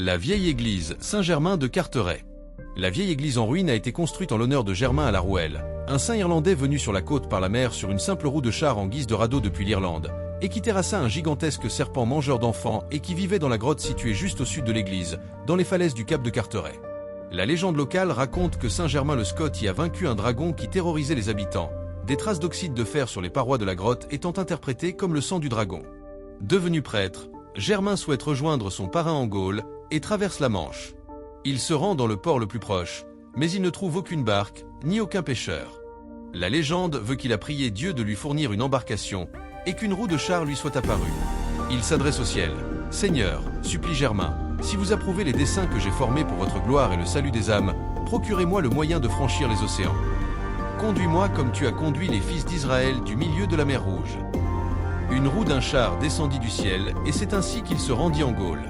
La vieille église Saint-Germain de Carteret. La vieille église en ruine a été construite en l'honneur de Germain à la Rouelle, un saint irlandais venu sur la côte par la mer sur une simple roue de char en guise de radeau depuis l'Irlande, et qui terrassa un gigantesque serpent mangeur d'enfants et qui vivait dans la grotte située juste au sud de l'église, dans les falaises du cap de Carteret. La légende locale raconte que Saint Germain le Scot y a vaincu un dragon qui terrorisait les habitants, des traces d'oxyde de fer sur les parois de la grotte étant interprétées comme le sang du dragon. Devenu prêtre, Germain souhaite rejoindre son parrain en Gaule et traverse la Manche. Il se rend dans le port le plus proche, mais il ne trouve aucune barque, ni aucun pêcheur. La légende veut qu'il a prié Dieu de lui fournir une embarcation et qu'une roue de char lui soit apparue. Il s'adresse au ciel. « Seigneur, supplie Germain, si vous approuvez les desseins que j'ai formés pour votre gloire et le salut des âmes, procurez-moi le moyen de franchir les océans. Conduis-moi comme tu as conduit les fils d'Israël du milieu de la mer Rouge. » Une roue d'un char descendit du ciel et c'est ainsi qu'il se rendit en Gaule.